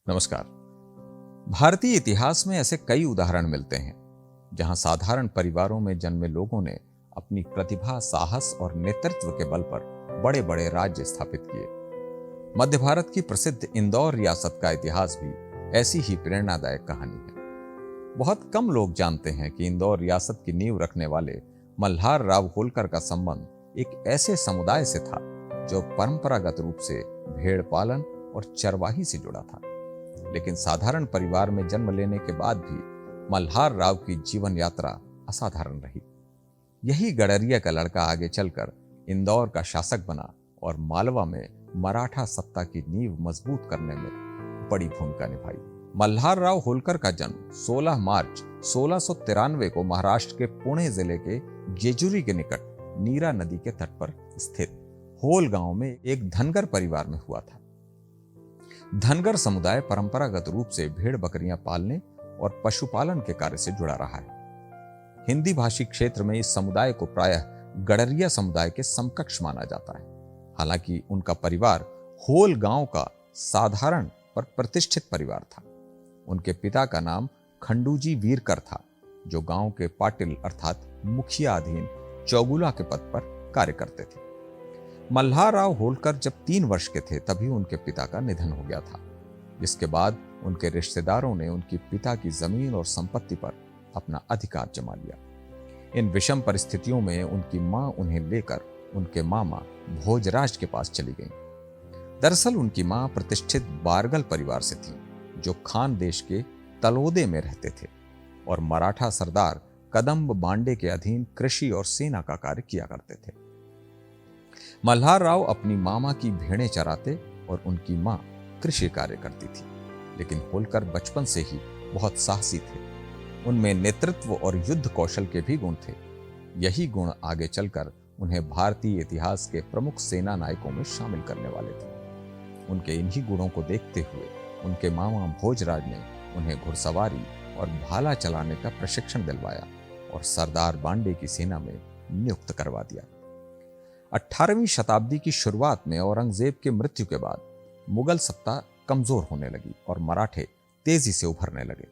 नमस्कार। भारतीय इतिहास में ऐसे कई उदाहरण मिलते हैं जहां साधारण परिवारों में जन्मे लोगों ने अपनी प्रतिभा, साहस और नेतृत्व के बल पर बड़े बड़े राज्य स्थापित किए। मध्य भारत की प्रसिद्ध इंदौर रियासत का इतिहास भी ऐसी ही प्रेरणादायक कहानी है। बहुत कम लोग जानते हैं कि इंदौर रियासत की नींव रखने वाले मल्हार राव होलकर का संबंध एक ऐसे समुदाय से था जो परंपरागत रूप से भेड़ पालन और चरवाही से जुड़ा था। लेकिन साधारण परिवार में जन्म लेने के बाद भी मल्हार राव की जीवन यात्रा असाधारण रही। यही गडरिया का लड़का आगे चलकर इंदौर का शासक बना और मालवा में मराठा सत्ता की नींव मजबूत करने में बड़ी भूमिका निभाई। मल्हार राव होलकर का जन्म 16 मार्च 1693 को महाराष्ट्र के पुणे जिले के जेजुरी के निकट नीरा नदी के तट पर स्थित होल गांव में एक धनगर परिवार में हुआ था। धनगर समुदाय परंपरागत रूप से भेड़ बकरियां पालने और पशुपालन के कार्य से जुड़ा रहा है। हिंदी भाषी क्षेत्र में इस समुदाय को प्रायः गडरिया समुदाय के समकक्ष माना जाता है। हालांकि उनका परिवार होल गांव का साधारण पर प्रतिष्ठित परिवार था। उनके पिता का नाम खंडूजी वीरकर था, जो गांव के पाटिल अर्थात मुखिया अधीन चौगुला के पद पर कार्य करते थे। मल्हार राव होलकर जब 3 वर्ष के थे तभी उनके पिता का निधन हो गया था, जिसके बाद उनके रिश्तेदारों ने उनकी पिता की जमीन और संपत्ति पर अपना अधिकार जमा लिया। इन विषम परिस्थितियों में उनकी मां उन्हें लेकर उनके मामा भोजराज के पास चली गईं। दरअसल उनकी मां प्रतिष्ठित बारगल परिवार से थी, जो खान देश के तलोदे में रहते थे और मराठा सरदार कदम्ब बांडे के अधीन कृषि और सेना का कार्य किया करते थे। मल्हार राव अपनी मामा की भेड़ें चराते और उनकी मां कृषि कार्य करती थी। लेकिन होलकर बचपन से ही बहुत साहसी थे। उनमें नेतृत्व और युद्ध कौशल के भी गुण थे। यही गुण आगे चलकर उन्हें भारतीय इतिहास के प्रमुख सेना नायकों में शामिल करने वाले थे। उनके इन्हीं गुणों को देखते हुए उनके मामा भोजराज ने उन्हें घुड़सवारी और भाला चलाने का प्रशिक्षण दिलवाया और सरदार बांडे की सेना में नियुक्त करवा दिया। 18वीं शताब्दी की शुरुआत में औरंगजेब की मृत्यु के बाद मुगल सत्ता कमजोर होने लगी और मराठे तेजी से उभरने लगे।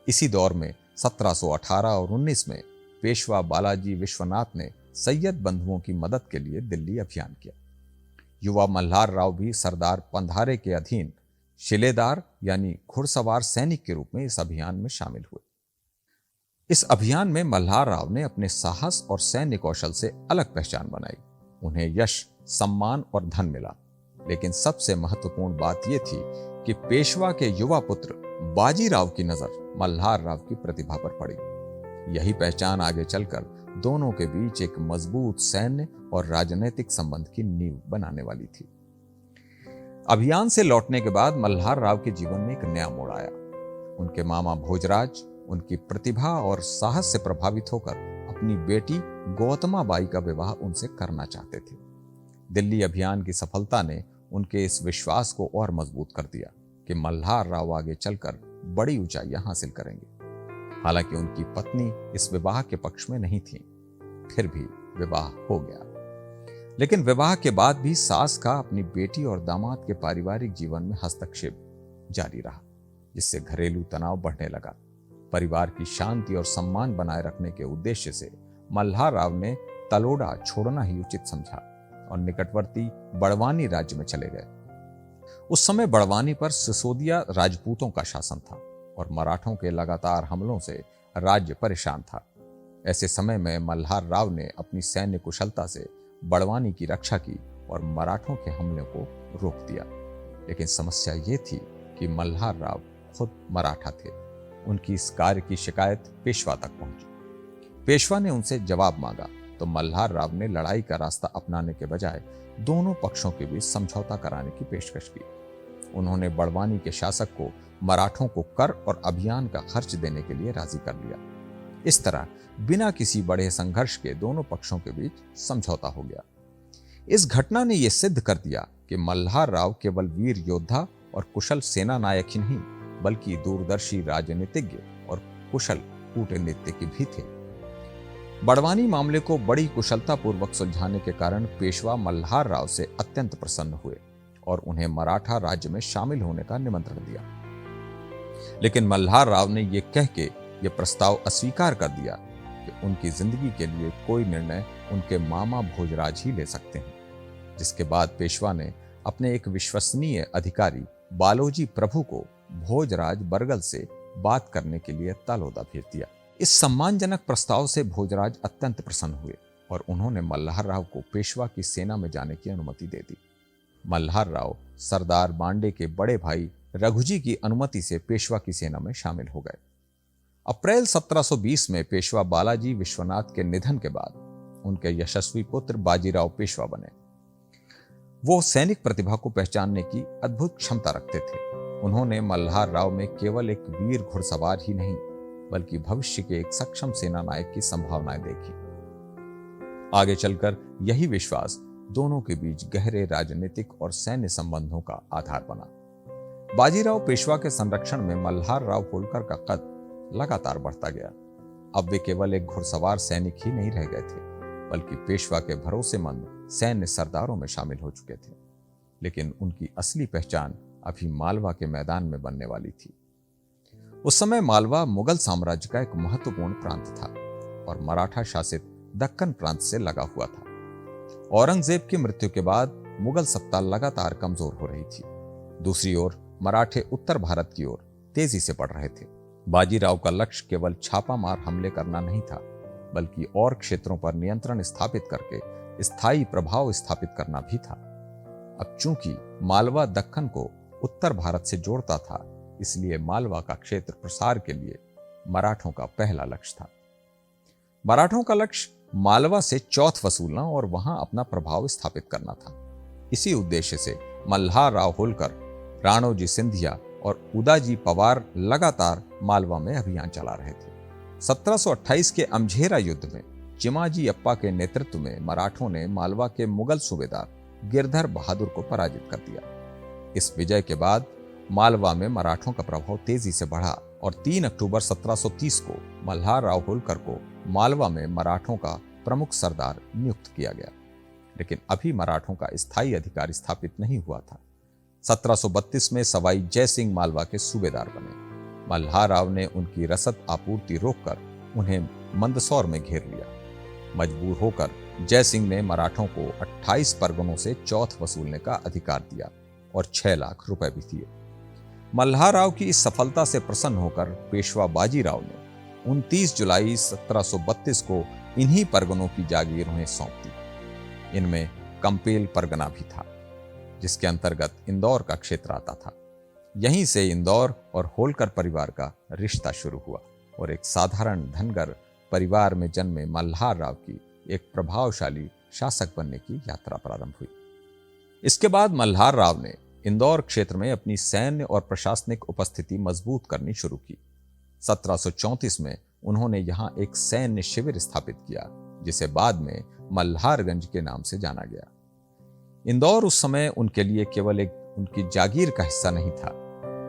इसी दौर में 1718 और 19 में पेशवा बालाजी विश्वनाथ ने सैयद बंधुओं की मदद के लिए दिल्ली अभियान किया। युवा मल्हार राव भी सरदार पंधारे के अधीन शिलेदार यानी घुड़सवार सैनिक के रूप में इस अभियान में शामिल हुए। इस अभियान में मल्हार राव ने अपने साहस और सैन्य कौशल से अलग पहचान बनाई। उन्हें यश, सम्मान और धन मिला, लेकिन सबसे महत्वपूर्ण बात यह थी कि पेशवा के युवा पुत्र बाजीराव की नजर मल्हार राव की प्रतिभा पर पड़ी। यही पहचान आगे चलकर दोनों के बीच एक मजबूत सैन्य और राजनीतिक संबंध की नींव बनाने वाली थी। अभियान से लौटने के बाद मल्हार राव के जीवन में एक नया मोड़ आया। उनके मामा भोजराज उनकी प्रतिभा और साहस से प्रभावित होकर अपनी बेटी गौतमा बाई का विवाह उनसे करना चाहते थे। दिल्ली अभियान की सफलता ने उनके इस विश्वास को और मजबूत कर दिया कि मल्हार राव आगे चलकर बड़ी ऊंचाइयां हासिल करेंगे। हालांकि उनकी पत्नी इस विवाह के पक्ष में नहीं थी, फिर भी विवाह हो गया। लेकिन विवाह के बाद भी सास का अपनी बेटी और दामाद के पारिवारिक जीवन में हस्तक्षेप जारी रहा, जिससे घरेलू तनाव बढ़ने लगा। परिवार की शांति और सम्मान बनाए रखने के उद्देश्य से मल्हार राव ने तलोड़ा छोड़ना ही उचित समझा और निकटवर्ती बड़वानी राज्य में चले गए। उस समय बड़वानी पर सिसोदिया राजपूतों का शासन था और मराठों के लगातार हमलों से राज्य परेशान था। ऐसे समय में मल्हार राव ने अपनी सैन्य कुशलता से बड़वानी की रक्षा की और मराठों के हमले को रोक दिया। लेकिन समस्या ये थी कि मल्हार राव खुद मराठा थे। उनकी इस कार्य की शिकायत पेशवा तक पहुंची। पेशवा ने उनसे जवाब मांगा तो मल्हार राव ने लड़ाई का रास्ता अपनाने के बजाय दोनों पक्षों के बीच समझौता कराने की पेशकश की। उन्होंने बड़वानी के शासक को मराठों को कर और अभियान का खर्च देने के लिए राजी कर लिया। इस तरह बिना किसी बड़े संघर्ष के दोनों पक्षों के बीच समझौता हो गया। इस घटना ने यह सिद्ध कर दिया कि मल्हार राव केवल वीर योद्धा और कुशल सेना नायक ही नहीं, बल्कि दूरदर्शी राजनीतिज्ञ और कुशल कूटनीतिज्ञ भी थे। बड़वानी मामले को बड़ी कुशलता पूर्वक सुलझाने के कारण पेशवा मल्हार राव से अत्यंत प्रसन्न हुए और उन्हें मराठा राज्य में शामिल होने का निमंत्रण दिया। लेकिन मल्हार राव ने यह कह के यह प्रस्ताव अस्वीकार कर दिया कि उनकी जिंदगी के लिए कोई निर्णय उनके मामा भोजराज ही ले सकते हैं। जिसके बाद पेशवा ने अपने एक विश्वसनीय अधिकारी बालोजी प्रभु को भोजराज बरगल से बात करने के लिए तलोदा भेज दिया। इस सम्मानजनक प्रस्ताव से भोजराज अत्यंत प्रसन्न हुए और उन्होंने मल्हार राव को पेशवा की सेना में जाने की अनुमति दे दी। मल्हार राव सरदार मांडे के बड़े भाई रघुजी की अनुमति से पेशवा की सेना में शामिल हो गए। अप्रैल 1720 में पेशवा बालाजी विश्वनाथ के निधन के बाद उनके यशस्वी पुत्र बाजीराव पेशवा बने। वो सैनिक प्रतिभा को पहचानने की अद्भुत क्षमता रखते थे। उन्होंने मल्हार राव में केवल एक वीर घुड़सवार ही नहीं बल्कि भविष्य के एक सक्षम सेना नायक की संभावनाएं देखी। आगे चलकर यही विश्वास दोनों के बीच गहरे राजनीतिक और सैन्य संबंधों का आधार बना। बाजीराव पेशवा के संरक्षण में मल्हार राव होलकर का कद लगातार बढ़ता गया। अब वे केवल एक घुड़सवार सैनिक ही नहीं रह गए थे बल्कि पेशवा के भरोसेमंद सैन्य सरदारों में शामिल हो चुके थे। लेकिन उनकी असली पहचान अभी मालवा के मैदान में बनने वाली थी। उस समय मालवा मुगल साम्राज्य का एक महत्वपूर्ण प्रांत था और मराठा शासित दक्कन प्रांत से लगा हुआ था। औरंगजेब की मृत्यु के बाद मुगल सत्ता लगातार कमजोर हो रही थी। दूसरी ओर मराठे उत्तर भारत की ओर तेजी से बढ़ रहे थे। बाजीराव का लक्ष्य केवल छापामार हमले करना नहीं था बल्कि और क्षेत्रों पर नियंत्रण स्थापित करके स्थायी प्रभाव स्थापित करना भी था। अब चूंकि मालवा दक्कन को उत्तर भारत से जोड़ता था, इसलिए मालवा का क्षेत्र प्रसार के लिए मराठों का पहला लक्ष्य था। मराठों का लक्ष्य मालवा से चौथ वसूलना और वहां अपना प्रभाव स्थापित करना था। इसी उद्देश्य से मल्हार राव होलकर, राणोजी सिंधिया और उदाजी पवार लगातार मालवा में अभियान चला रहे थे। 1728 के अमझेरा युद्ध में चिमाजी अप्पा के नेतृत्व में मराठों ने मालवा के मुगल सूबेदार गिरधर बहादुर को पराजित कर दिया। इस विजय के बाद मालवा में मराठों का प्रभाव तेजी से बढ़ा और 3 अक्टूबर 1730 को मल्हार राव होलकर को मालवा में मराठों का प्रमुख सरदार नियुक्त किया गया। लेकिन अभी मराठों का स्थायी अधिकार स्थापित नहीं हुआ था। 1732 में सवाई जय सिंह मालवा के सूबेदार बने। मल्हार राव ने उनकी रसद आपूर्ति रोककर उन्हें मंदसौर में घेर लिया। मजबूर होकर जय सिंह ने मराठों को 28 परगनों से चौथ वसूलने का अधिकार दिया और 6 लाख रुपए भी दिए। मल्हार राव की इस सफलता से प्रसन्न होकर पेशवा बाजीराव ने 29 जुलाई 1732 को इन्हीं परगनों की जागीर उन्हें सौंप दी। इनमें कंपेल परगना भी था, जिसके अंतर्गत इंदौर का क्षेत्र आता था। यहीं से इंदौर और होलकर परिवार का रिश्ता शुरू हुआ और एक साधारण धनगर परिवार में जन्मे मल्हार राव की एक प्रभावशाली शासक बनने की यात्रा प्रारंभ हुई। इसके बाद मल्हार राव ने इंदौर क्षेत्र में अपनी सैन्य और प्रशासनिक उपस्थिति मजबूत करनी शुरू की। 1734 में उन्होंने यहां एक सैन्य शिविर स्थापित किया, जिसे बाद में मल्हारगंज के नाम से जाना गया। इंदौर उस समय उनके लिए केवल एक उनकी जागीर का हिस्सा नहीं था,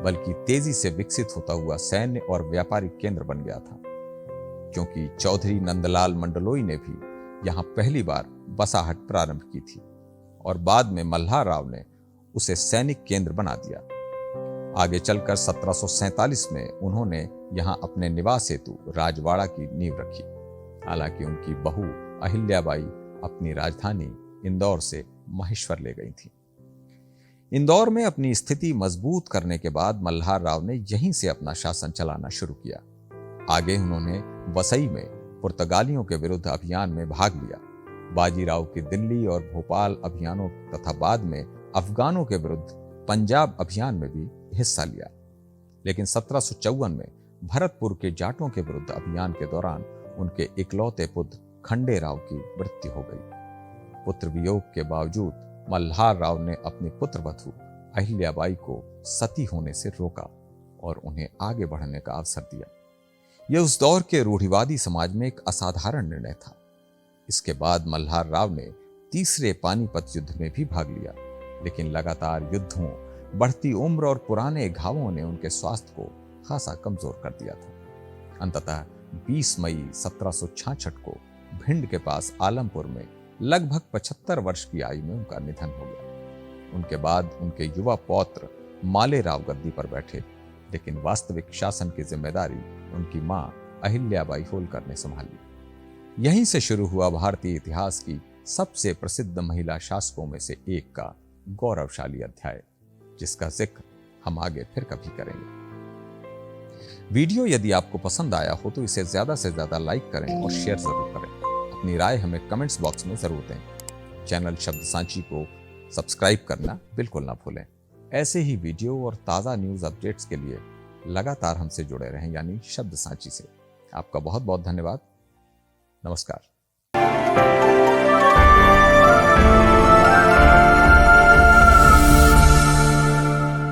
बल्कि तेजी से विकसित होता हुआ सैन्य और व्यापारिक केंद्र बन गया था, क्योंकि चौधरी नंदलाल मंडलोई ने भी यहां पहली बार बसाहट प्रारंभ की थी और बाद में मल्हार राव ने उसे सैनिक केंद्र बना दिया। आगे चलकर 1747 में उन्होंने यहां अपने निवास हेतु राजवाड़ा की नींव रखी। हालांकि उनकी बहू अहिल्याबाई अपनी राजधानी इंदौर से महेश्वर ले गई थी। इंदौर में अपनी स्थिति मजबूत करने के बाद मल्हार राव ने यहीं से अपना शासन चलाना शुरू किया। आगे उन्होंने वसई में पुर्तगालियों के विरुद्ध अभियान में भाग लिया। बाजीराव के दिल्ली और भोपाल अभियानों तथा बाद में अफगानों के विरुद्ध पंजाब अभियान में भी हिस्सा लिया। लेकिन 1754 में भरतपुर के जाटों के विरुद्ध अभियान के दौरान उनके इकलौते पुत्र खंडे राव की मृत्यु हो गई। पुत्र वियोग के बावजूद मल्हार राव ने अपनी पुत्रवधू अहिल्याबाई को सती होने से रोका और उन्हें आगे बढ़ने का अवसर दिया। यह उस दौर के रूढ़िवादी समाज में एक असाधारण निर्णय था। इसके बाद मल्हार राव ने तीसरे पानीपत युद्ध में भी भाग लिया, लेकिन लगातार युद्धों, बढ़ती उम्र और पुराने घावों ने उनके स्वास्थ्य को खासा कमजोर कर दिया था। अंततः 20 मई 1766 को भिंड के पास आलमपुर में लगभग 75 वर्ष की आयु में उनका निधन हो गया। उनके बाद उनके युवा पौत्र मालेराव गद्दी पर बैठे, लेकिन वास्तविक शासन की जिम्मेदारी उनकी मां अहिल्याबाई होलकर ने संभाली। यहीं से शुरू हुआ भारतीय इतिहास की सबसे प्रसिद्ध महिला शासकों में से एक का गौरवशाली अध्याय, जिसका जिक्र हम आगे फिर कभी करेंगे। वीडियो यदि आपको पसंद आया हो तो इसे ज्यादा से ज्यादा लाइक करें और शेयर जरूर करें। अपनी राय हमें कमेंट्स बॉक्स में जरूर दें। चैनल शब्द सांची को सब्सक्राइब करना बिल्कुल ना भूलें। ऐसे ही वीडियो और ताज़ा न्यूज़ अपडेट्स के लिए लगातार हमसे जुड़े रहें, यानी शब्द सांची से। आपका बहुत बहुत धन्यवाद। नमस्कार।